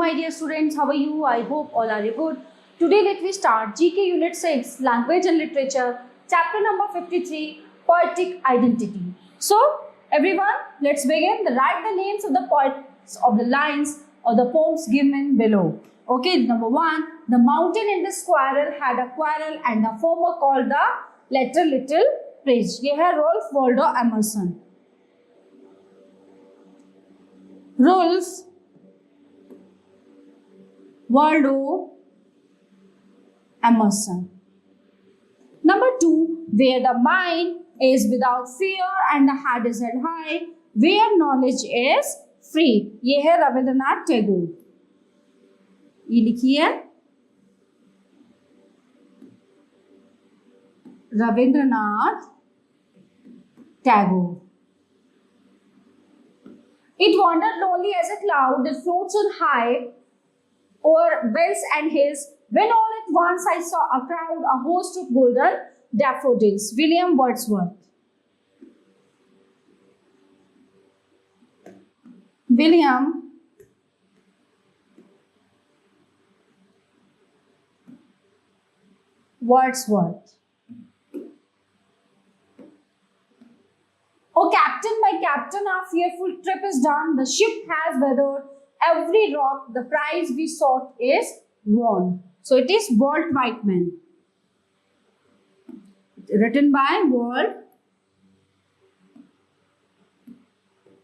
my dear students, how are you? I hope all are good. Today let me start GK Unit 6 Language and Literature, chapter number 53, Poetic Identity. So everyone, let's begin. Write the names of the poets of the lines or the poems given below. Okay, number 1, the mountain and the squirrel had a quarrel and the former called the latter little page. ये है Ralph Waldo Emerson. Ralph Waldo Emerson. Number 2, where the mind is without fear and the head is held high, where knowledge is free. ये है रविंद्रनाथ टैगोर. ये लिखिए Rabindranath Tagore. It wandered lonely as a cloud that floats on high over vales and hills, when all at once I saw a crowd, a host of golden daffodils. William Wordsworth. William Wordsworth. Oh captain, my captain, our fearful trip is done. The ship has weathered every rock. The prize we sought is won. So it is Walt Whitman. Written by Walt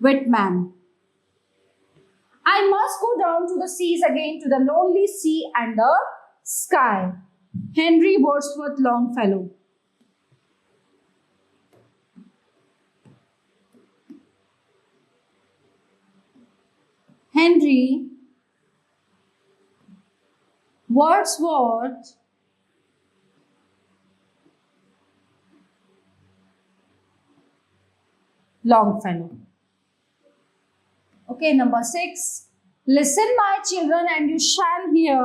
Whitman. I must go down to the seas again, to the lonely sea and the sky. Henry Wordsworth Longfellow. Henry Wordsworth Longfellow. Okay, number 6. Listen, my children, and you shall hear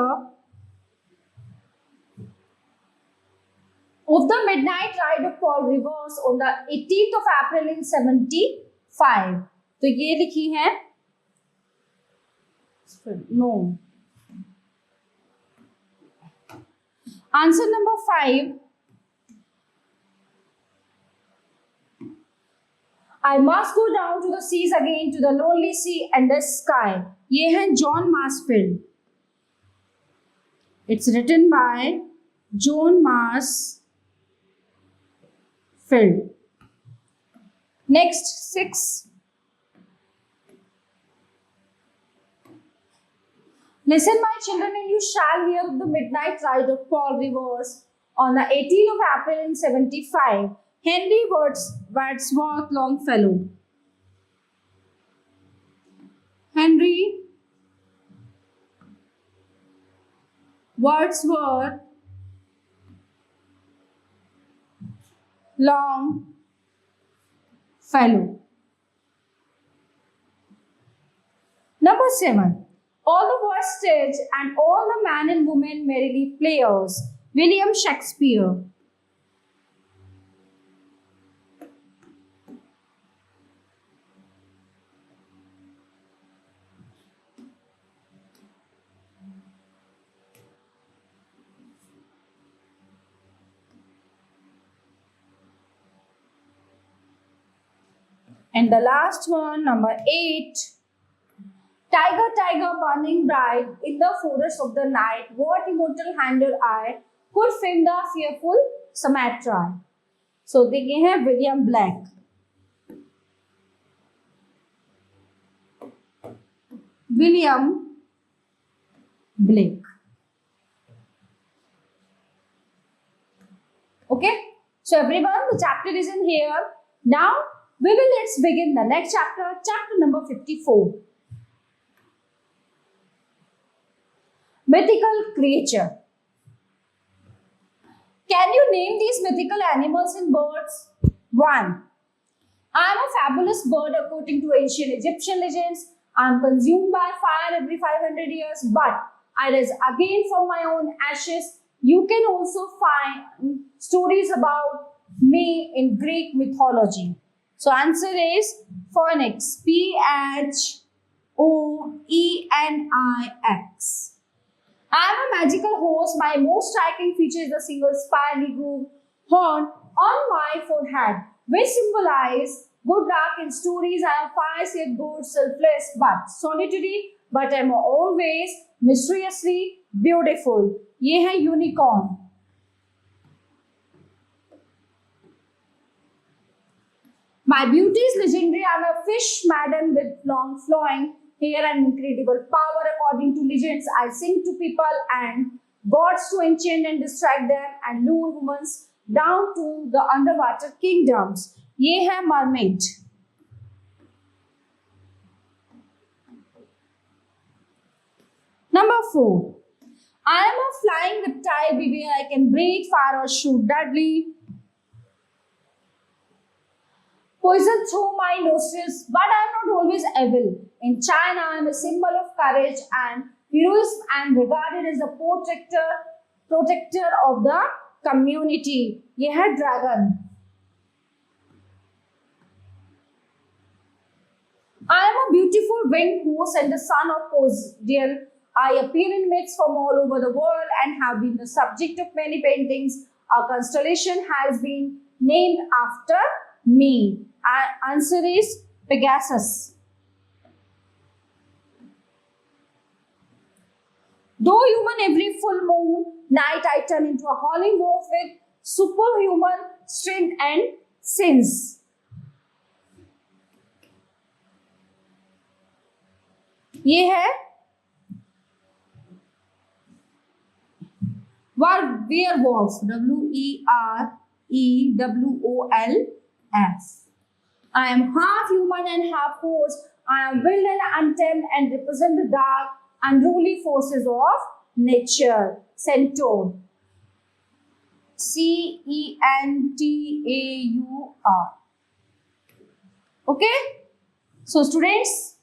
of the midnight ride of Paul Revere on the 18th of April in 75. तो ये लिखी है No. Answer number 5. I must go down to the seas again, to the lonely sea and the sky. ये है John Masefield. It's written by John Masefield. Next, 6. Listen, my children, and you shall hear of the midnight ride of Paul Revere on the 18th of April in 75. Henry Wordsworth Longfellow. Henry Wordsworth Longfellow. Number 7. All the world stage and all the man and woman merrily players. William Shakespeare. And the last one, number 8. Tiger, tiger, burning bright in the forest of the night, what immortal hand or eye could frame the fearful Sumatra? So देखिए हैं William Blake. William Blake. Okay. So everyone, the chapter is in here. Now let's begin the next chapter, chapter number 54. Mythical creature. Can you name these mythical animals and birds? 1. I am a fabulous bird according to ancient Egyptian legends. I am consumed by fire every 500 years, but I rise again from my own ashes. You can also find stories about me in Greek mythology. So answer is phoenix. P-H Oenix. I am a magical horse. My most striking feature is the single spirally grooved horn on my forehead, which symbolize good luck in stories. I am fierce yet good, selfless but solitary, but I am always mysteriously beautiful. ये है unicorn. My beauty is legendary. I am a fish maiden with long flowing hair and incredible power. According to legends, I sing to people and gods to enchant and distract them and lure women down to the underwater kingdoms. ये है mermaid. Number 4. I am a flying reptile. Beware, I can breathe fire or shoot deadly poison through my nostrils, but I am not always evil. In China, I am a symbol of courage and heroism and regarded as the protector of the community. ये है dragon. I am a beautiful winged horse and the son of Poseidon. I appear in myths from all over the world and have been the subject of many paintings. Our constellation has been named after me. Our answer is Pegasus. Though human every full moon night I turn into a howling wolf with superhuman strength and sins. ये है werewolf. WEREWOLF. I am half human and half horse. I am wild and untamed and represent the dark, unruly forces of nature. Centaur. CENTAUR. Okay? So students,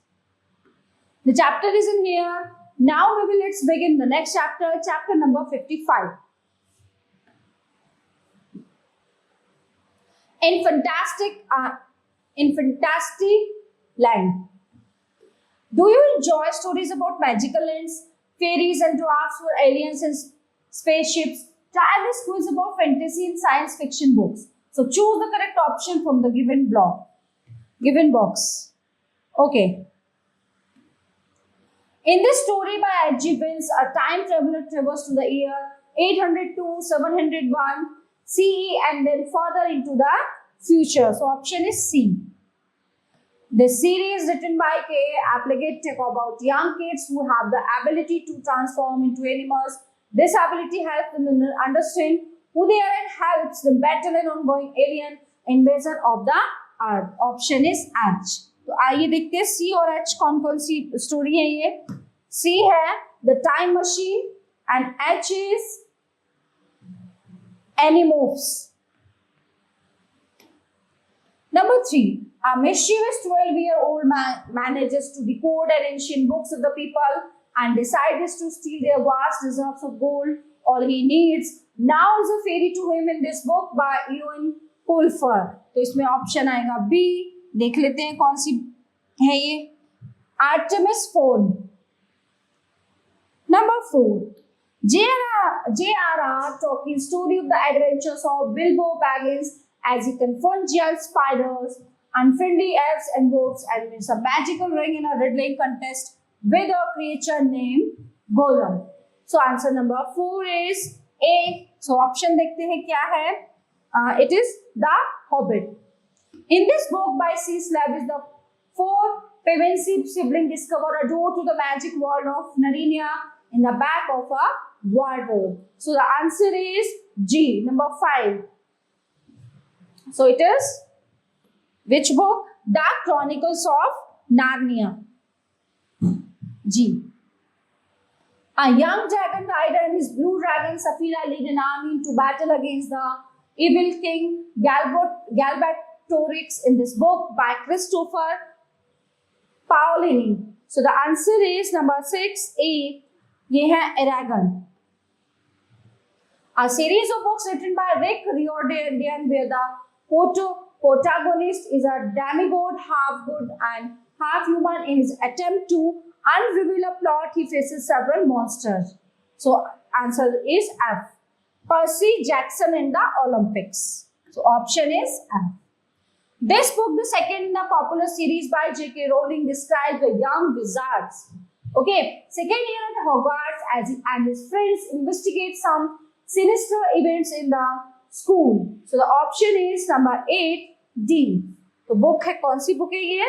the chapter is in here. Now let's begin the next chapter, chapter number 55. In fantastic land. Do you enjoy stories about magical lands, fairies and dwarfs or aliens and spaceships? Try this quiz about fantasy and science fiction books. So choose the correct option from the given box. Okay. In this story by H.G. Wells, a time traveler travels to the year 802, 701 CE and then further into the future. So option is C. This series written by K. Applegate about young kids who have the ability to transform into animals. This ability helps them understand who they are and helps them battle an ongoing alien invasion of the earth. Option is H. तो आइए देखते हैं C और H कौन सी story है ये. C है The Time Machine and H is Animorphs. Number 3. A mischievous 12-year-old man manages to decode an ancient books of the people and decides to steal their vast reserves of gold. All he needs now is a fairy to him in this book by Ewan Pulfer. तो इसमें option आएगा B. देख लेते हैं कौन सी है ये. Artemis Fowl. Number 4. J.R.R. Tolkien story of the adventures of Bilbo Baggins as he confronts giant spiders, unfriendly elves and wolves and wins a magical ring in a riddling contest with a creature named Gollum. So answer number 4 is A. So option देखते हैं क्या है. It is The Hobbit. In this book by C.S. Lewis, the 4 Pevensie siblings discover a door to the magic world of Narnia in the back of a wardrobe. So the answer is G, number 5. So it is which book? Dark Chronicles of Narnia. G. A young dragon rider and his blue dragon Saphira lead an army into battle against the evil king Galbatorix in this book by Christopher Paolini. So the answer is number 6, A. ये है Eragon. A series of books written by Rick Riordan where the protagonist is a demigod, half good and half human. In his attempt to unreveal a plot, he faces several monsters. So answer is F. Percy Jackson in the Olympics. So option is F. This book, the second in the popular series by J.K. Rowling, describes the young wizards. Okay, second year at Hogwarts as he and his friends investigate some sinister events in the school. So the option is number 8, D. तो book है कौन सी book है ये?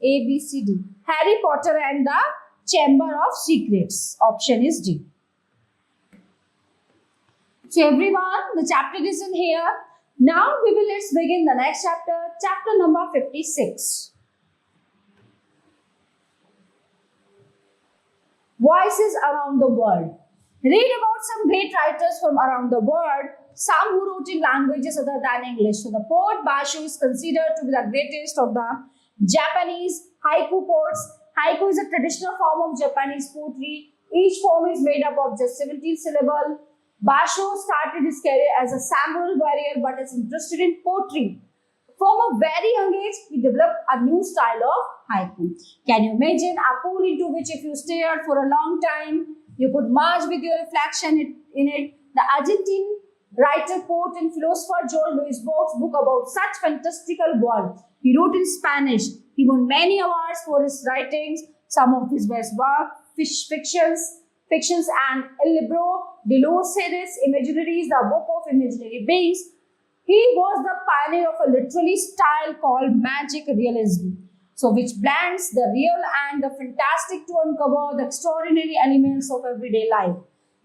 A, B, C, D. Harry Potter and the Chamber of Secrets. Option is D. So everyone, the chapter is in here. Now let's begin the next chapter, chapter number 56. Voices around the world. Read about some great writers from around the world, some who wrote in languages other than English. So the poet Basho is considered to be the greatest of the Japanese haiku poets. Haiku is a traditional form of Japanese poetry. Each poem is made up of just 17 syllables. Basho started his career as a samurai warrior but is interested in poetry. From a very young age, he developed a new style of haiku. Can you imagine a pool into which if you stared for a long time, you could merge with your reflection in it? The Argentine writer, poet and philosopher Joel Luis Borges' book about such fantastical world. He wrote in Spanish. He won many awards for his writings. Some of his best work, fictions and El Libro de los Seres Imaginaries, the book of imaginary beings. He was the pioneer of a literary style called magic realism, so which blends the real and the fantastic to uncover the extraordinary elements of everyday life.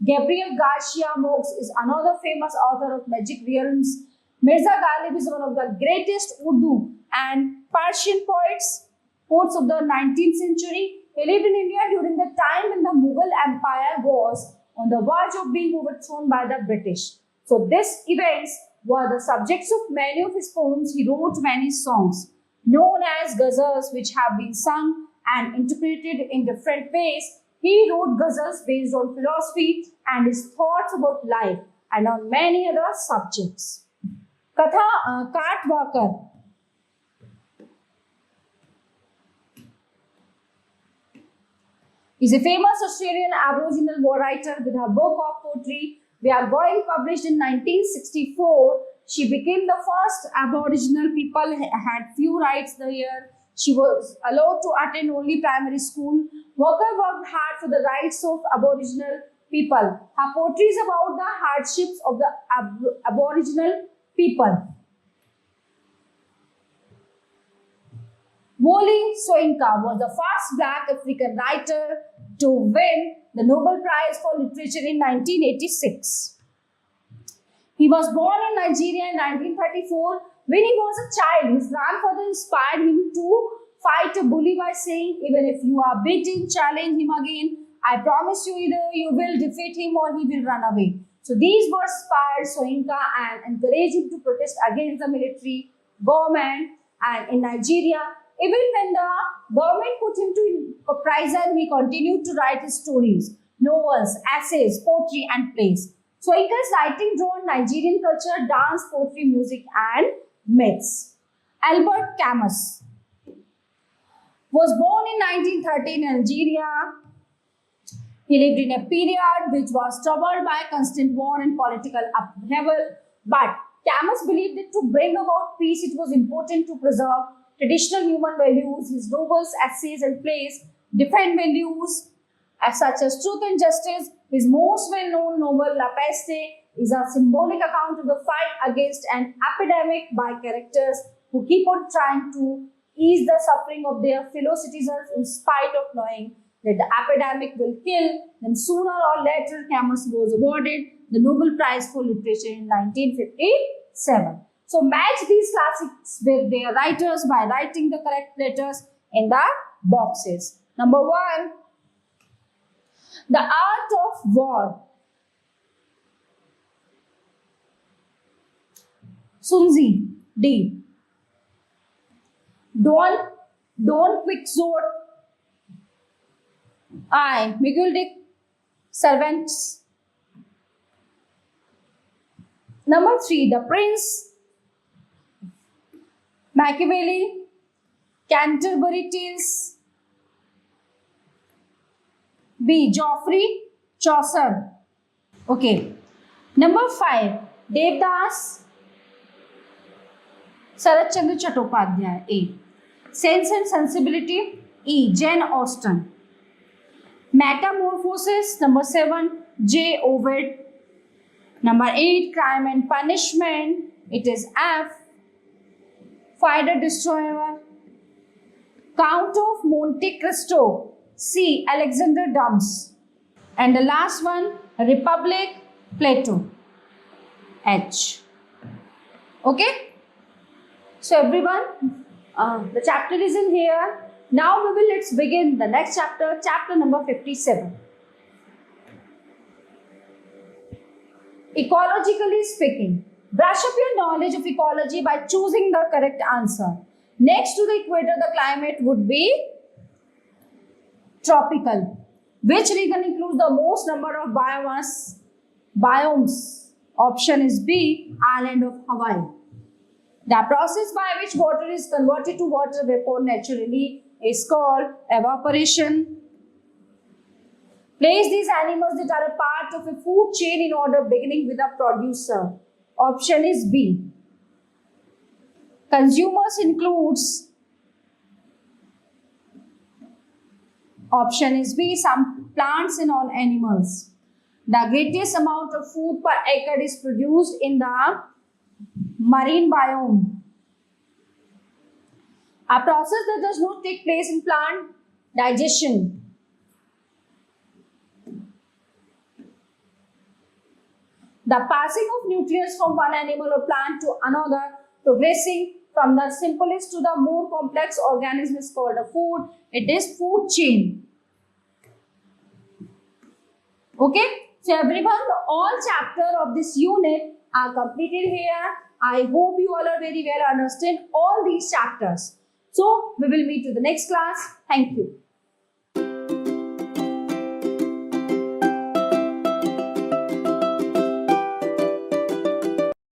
Gabriel Garcia Marquez is another famous author of magic realism. Mirza Ghalib is one of the greatest Urdu and Persian poets of the 19th century. He lived in India during the time when the Mughal Empire was on the verge of being overthrown by the British. So these events were the subjects of many of his poems. He wrote many songs known as ghazals, which have been sung and interpreted in different ways. He wrote ghazals based on philosophy and his thoughts about life and on many other subjects. Katha Katwakar. Is a famous Australian Aboriginal war writer with her book of poetry, We Are Going, published in 1964. She became the first Aboriginal people, had few rights there. She was allowed to attend only primary school. Walker worked hard for the rights of Aboriginal people. Her poetry is about the hardships of the Aboriginal people. Wole Soyinka was the first Black African writer to win the Nobel Prize for Literature in 1986. He was born in Nigeria in 1934. When he was a child, his grandfather inspired him to fight a bully by saying, "Even if you are beaten, challenge him again. I promise you either you will defeat him or he will run away." So these words inspired Soyinka and encouraged him to protest against the military government. And in Nigeria, even when the government put him to prison, he continued to write his stories, novels, essays, poetry and plays. Soyinka's writing drew on Nigerian culture, dance, poetry, music and myths. Albert Camus was born in 1913 in Algeria. He lived in a period which was troubled by constant war and political upheaval. But Camus believed that to bring about peace, it was important to preserve traditional human values. His novels, essays and plays defend values such as truth and justice. His most well-known novel, La Peste, is a symbolic account of the fight against an epidemic by characters who keep on trying to ease the suffering of their fellow citizens in spite of knowing that the epidemic will kill. Then sooner or later, Camus was awarded the Nobel Prize for Literature in 1957. So match these classics with their writers by writing the correct letters in the boxes. Number 1, The Art of War. Sun Tzu, D. Don Quixote, I. Miguel de Cervantes. Number 3, The Prince, Machiavelli. Canterbury Tales. B. Geoffrey Chaucer. Okay. Number 5. Devdas Sarat Chandra Chattopadhyay. A. Sense and Sensibility. E. Jane Austen. Metamorphosis. Number 7. J. Ovid. Number 8. Crime and Punishment. It is F. Fighter Destroyer. Count of Monte Cristo. C. Alexander Dumas. And the last one, Republic, Plato. H. Okay. So everyone, the chapter is in here. Now let's begin the next chapter, chapter number 57. Ecologically speaking. Brush up your knowledge of ecology by choosing the correct answer. Next to the equator, the climate would be tropical. Which region includes the most number of biomes? Option is B, island of Hawaii. The process by which water is converted to water vapor naturally is called evaporation. Place these animals that are a part of a food chain in order beginning with a producer. Option is B. Consumers includes. Option is B. Some plants and all animals. The greatest amount of food per acre is produced in the marine biome. A process that does not take place in plant digestion. The passing of nutrients from one animal or plant to another, progressing from the simplest to the more complex organism is called a food. It is food chain. Okay. So everyone, all chapters of this unit are completed here. I hope you all are very well understand all these chapters. So we will meet to the next class. Thank you.